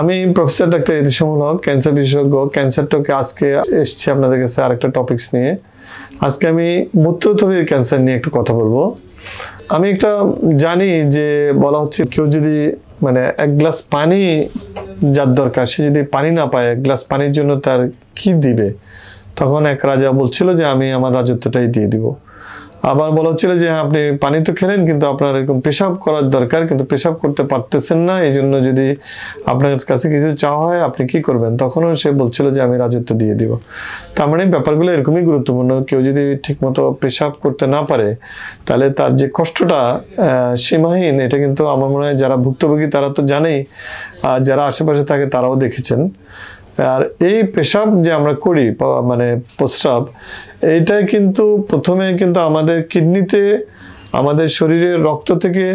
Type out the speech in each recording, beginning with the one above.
আমি professor doctor ইতিসমুল হক, cancer বিশেষজ্ঞ। Cancer টকে আজকে এসেছি আপনাদের কাছে আরেকটা টপিকস নিয়ে। আজকে আমি মূত্রথলির ক্যান্সার নিয়ে একটু কথা বলবো। আমি একটা জানি যে বলা হচ্ছে কেউ যদি মানে এক গ্লাস পানি যার দরকার, সে যদি পানি না পায়, এক গ্লাস পানির জন্য তার কি দিবে? তখন এক রাজা বলছিল যে আমি আমার রাজত্বটাই দিয়ে দিব। আবার বলা হচ্ছিল যে আপনি পানি তো খেলেন, কিন্তু আপনার এরকম পেশাব করার দরকার, কিন্তু পেশাব করতে পারতেছেন না, এই জন্য যদি আপনার কাছে কিছু চাওয়া হয় আপনি কি করবেন? তখনও সে বলছিল যে আমি রাজত্ব দিয়ে দিব। তার মানে ব্যাপারগুলো এরকমই গুরুত্বপূর্ণ। কেউ যদি ঠিকমতো পেশাব করতে না পারে তাহলে তার যে কষ্টটা সীমাহীন, এটা কিন্তু আমার মনে হয় যারা ভুক্তভোগী তারা তো জানেই, আর যারা আশেপাশে থাকে তারাও দেখেছেন। আর এই পেশাব যে আমরা করি, মানে প্রস্রাব, এইটাই কিন্তু প্রথমে কিন্তু আমাদের কিডনিতে, আমাদের শরীরের রক্ত থেকে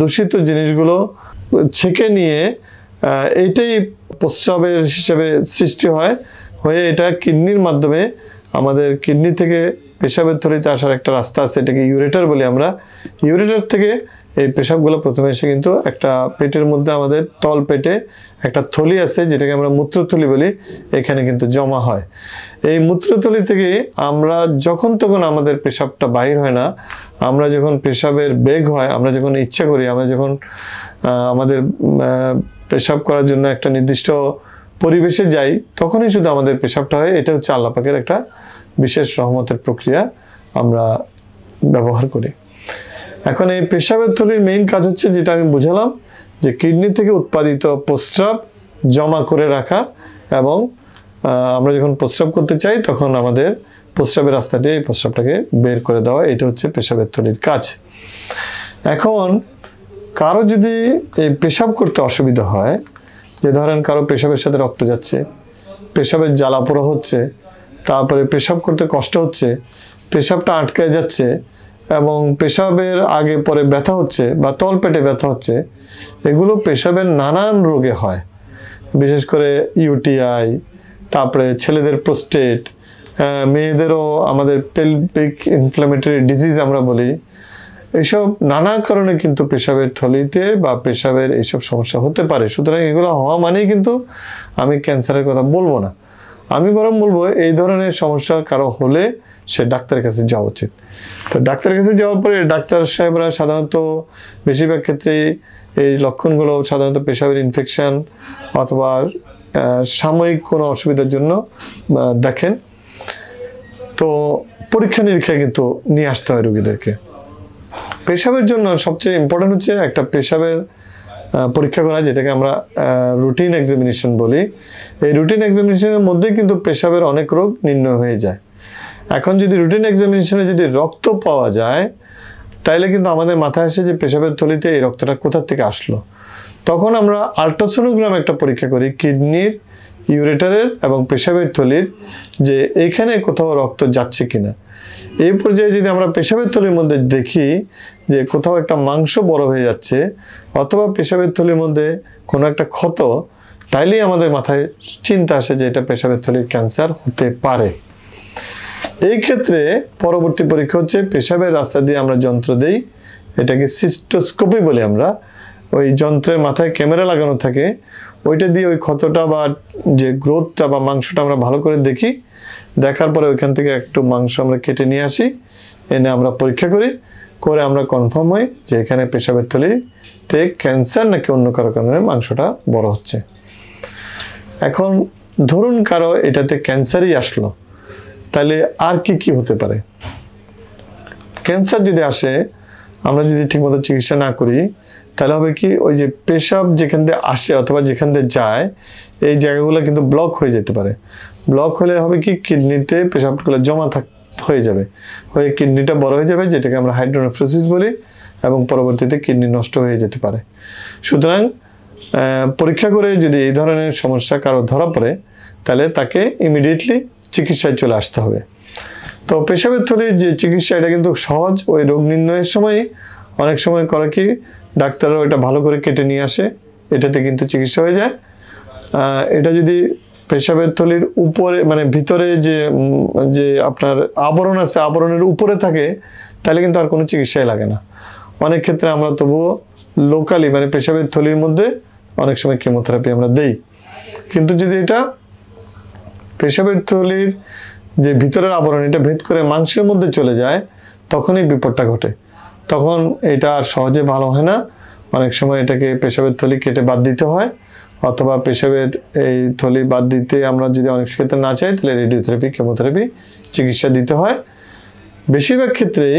দূষিত জিনিসগুলো ছেঁকে নিয়ে এইটাই প্রস্রাবের হিসেবে সৃষ্টি হয়ে এটা কিডনির মাধ্যমে আমাদের কিডনি থেকে পেশাবের থলিতে আসার একটা রাস্তা আছে, এটাকে ইউরেটার বলি আমরা। ইউরেটার থেকে এই পেশাবগুলো প্রথমে এসে কিন্তু একটা পেটের মধ্যে, আমাদের তল পেটে একটা থলি আছে যেটাকে আমরা মূত্রথলি বলি, এখানে কিন্তু জমা হয়। এই মূত্রথলি থেকে আমরা যখন তখন আমাদের পেশাবটা বাহির হয় না, আমরা যখন পেশাবের বেগ হয়, আমরা যখন ইচ্ছা করি, আমরা যখন আমাদের পেশাব করার জন্য একটা নির্দিষ্ট পরিবেশে যাই, তখনই শুধু আমাদের পেশাবটা হয়। এটা হচ্ছে আল্লাহ পাকের একটা বিশেষ রহমতের প্রক্রিয়া, আমরা ব্যবহার করি। এখন এই পেশাবের থলির মেইন কাজ হচ্ছে যেটা আমি বুঝালাম, যে কিডনি থেকে উৎপাদিত প্রস্রাব জমা করে রাখা, এবং আমরা যখন প্রস্রাব করতে চাই তখন আমাদের প্রস্রাবের রাস্তা দিয়ে এই প্রস্রাবটাকে বের করে দেওয়া, এটা হচ্ছে পেশাবের থলির কাজ। এখন কারো যদি এই পেশাব করতে অসুবিধা হয়, যে ধরেন কারো পেশাবের সাথে রক্ত যাচ্ছে, পেশাবের জ্বালা পোড়া হচ্ছে, তারপরে পেশাব করতে কষ্ট হচ্ছে, পেশাবটা আটকায় যাচ্ছে, এবং পেশাবের আগে পরে ব্যথা হচ্ছে বা তলপেটে ব্যথা হচ্ছে, এগুলো পেশাবের নানান রোগে হয়। বিশেষ করে ইউটিআই, তারপরে ছেলেদের প্রোস্টেট, মেয়েদেরও আমাদের পেলভিক ইনফ্ল্যামেটরি ডিজিজ আমরা বলি। এইসব নানা কারণে কিন্তু পেশাবের থলিতে বা পেশাবের এইসব সমস্যা হতে পারে। সুতরাং এগুলো হওয়া মানেই কিন্তু আমি ক্যান্সারের কথা বলবো না, আমি বরং বলবো এই ধরনের সমস্যা কারো হলে সে ডাক্তারের কাছে যাওয়া উচিত। তো ডাক্তারের কাছে যাওয়ার পরে ডাক্তার সাহেবরা সাধারণত বেশিরভাগ ক্ষেত্রে এই লক্ষণগুলো সাধারণত পেশাবের ইনফেকশন অথবা সাময়িক কোনো অসুবিধার জন্য দেখেন। তো পরীক্ষা নিরীক্ষা কিন্তু নিয়ে আসতে হয় রোগীদেরকে। পেশাবের জন্য সবচেয়ে ইম্পর্টেন্ট হচ্ছে একটা পেশাবের পরীক্ষা করা, যেটাকে আমরা রুটিন এক্সামিনেশন বলি। এই রুটিন এক্সামিনেশনের মধ্যে কিন্তু পেশাবের অনেক রোগ নির্ণয় হয়ে যায়। এখন যদি রুটিন এক্সামিনেশনে যদি রক্ত পাওয়া যায়, তাইলে কিন্তু আমাদের মাথায় আসে যে পেশাবের থলিতে এই রক্তটা কোথা থেকে আসলো। তখন আমরা আল্ট্রাসোনোগ্রাম একটা পরীক্ষা করি কিডনির, ইউরেটারের এবং পেশাবের থলির, যে এইখানে কোথাও রক্ত যাচ্ছে কিনা। এই পর্যায়ে যদি আমরা পেশাবের থলির মধ্যে দেখি যে কোথাও একটা মাংস বড় হয়ে যাচ্ছে, অথবা পেশাবের থলির মধ্যে কোনো একটা ক্ষত, তাইলেই আমাদের মাথায় চিন্তা আসে যে এটা পেশাবের থলির ক্যান্সার হতে পারে। এই ক্ষেত্রে পরবর্তী পরীক্ষা হচ্ছে পেশাবের রাস্তা দিয়ে আমরা যন্ত্র দেই, এটাকে সিস্টোস্কোপি বলি আমরা। ওই যন্ত্রের মাথায় ক্যামেরা লাগানো থাকে, ওইটা দিয়ে ওই ক্ষতটা বা যে গ্রোথটা বা মাংসটা আমরা ভালো করে দেখি। দেখার পরে ওইখান থেকে একটু মাংস আমরা কেটে নিয়ে আসি, এনে আমরা পরীক্ষা করি, করে আমরা কনফার্ম হই যে এখানে পেশাবের থলিতে ক্যান্সার নাকি অন্য কারো কারণে মাংসটা বড় হচ্ছে। এখন ধরুন কারো এটাতে ক্যান্সারই আসলো, তাহলে আর কি হতে পারে? ক্যান্সার যদি আসে, আমরা যদি ঠিকমতো চিকিৎসা না করি, তাহলে হবে কি, ওই যে পেশাব যেখান দিয়ে আসে অথবা যেখান দিয়ে যায়, এই জায়গাগুলো কিন্তু ব্লক হয়ে যেতে পারে। ব্লক হলে হবে কি, কিডনিতে পেশাবগুলো জমা হয়ে যাবে, হয়ে কিডনিটা বড় হয়ে যাবে, যেটাকে আমরা হাইড্রোনেফ্রোসিস বলি, এবং পরবর্তীতে কিডনি নষ্ট হয়ে যেতে পারে। সুতরাং পরীক্ষা করে যদি এই ধরনের সমস্যা কারো ধরা পড়ে, তাহলে তাকে ইমিডিয়েটলি চিকিৎসায় চলে আসতে হবে। তো পেশাবের থলির যে চিকিৎসা, এটা কিন্তু সহজ। ওই রোগ নির্ণয়ের সময় অনেক সময় করে কি, ডাক্তাররা ওইটা ভালো করে কেটে নিয়ে আসে, এটাতে কিন্তু চিকিৎসা হয়ে যায়। এটা যদি পেশাবের থলির উপরে, মানে ভিতরে যে আপনার আবরণ আছে, আবরণের উপরে থাকে, তাহলে কিন্তু আর কোনো চিকিৎসাই লাগে না। অনেক ক্ষেত্রে আমরা তবুও লোকালি, মানে পেশাবের থলির মধ্যে অনেক সময় কেমোথেরাপি আমরা দেই। কিন্তু যদি এটা পেশাবের থলির যে ভিতরের আবরণ এটা ভেদ করে মাংসের মধ্যে চলে যায়, তখনই বিপদটা ঘটে। তখন এটা আর সহজে ভালো হয় না। অনেক সময় এটাকে পেশাবের থলি কেটে বাদ দিতে হয়, অথবা পেশাবের এই থলি বাদ দিতে আমরা যদি অনেক ক্ষেত্রে না চাই, তাহলে রেডিওথেরাপি, কেমোথেরাপি চিকিৎসা দিতে হয়। বেশিরভাগ ক্ষেত্রেই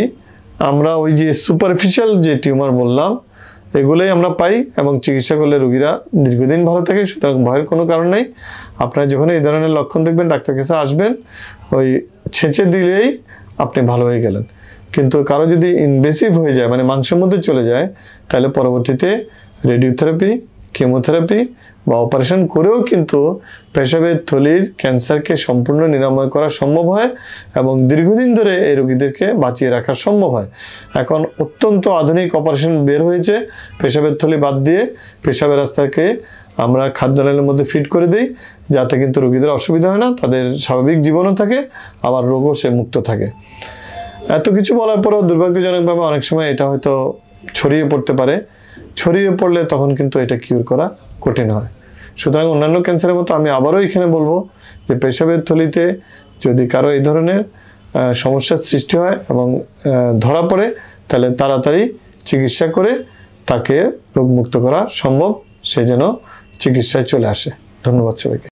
আমরা ওই যে সুপারফিশিয়াল যে টিউমার বললাম, এগুলোই আমরা পাই এবং চিকিৎসা করলে রোগীরা দীর্ঘদিন ভালো থাকে। সুতরাং ভয়ের কোনো কারণ নেই। আপনারা যখন এই ধরনের লক্ষণ দেখবেন, ডাক্তার কাছে আসবেন, ওই ছেঁচে দিলেই আপনি ভালো হয়ে গেলেন। কিন্তু কারো যদি ইনভেসিভ হয়ে যায়, মানে মাংসের মধ্যে চলে যায়, তাহলে পরবর্তীতে রেডিওথেরাপি, কেমোথেরাপি বা অপারেশন করেও কিন্তু পেশাবের থলির ক্যান্সারকে সম্পূর্ণ নিরাময় করা সম্ভব হয় এবং দীর্ঘদিন ধরে এই রোগীদেরকে বাঁচিয়ে রাখা সম্ভব হয়। এখন অত্যন্ত আধুনিক অপারেশন বের হয়েছে, পেশাবের থলি বাদ দিয়ে পেশাবের রাস্তাকে আমরা খাদ্যনালীর মধ্যে ফিট করে দিই, যাতে কিন্তু রোগীদের অসুবিধা হয় না, তাদের স্বাভাবিক জীবনও থাকে, আবার রোগও সে মুক্ত থাকে। এত কিছু বলার পরেও দুর্ভাগ্যজনকভাবে অনেক সময় এটা হয়তো ছড়িয়ে পড়তে পারে। ছড়িয়ে পড়লে তখন কিন্তু এটা কিউর করা কঠিন হয়। সুতরাং অন্যান্য ক্যান্সারের মতো আমি আবারও এখানে বলবো যে পেশাবের থলিতে যদি কারো এই ধরনের সমস্যার সৃষ্টি হয় এবং ধরা পড়ে, তাহলে তাড়াতাড়ি চিকিৎসা করে তাকে রোগমুক্ত করা সম্ভব, সে যেন চিকিৎসায় চলে আসে। ধন্যবাদ সবাইকে।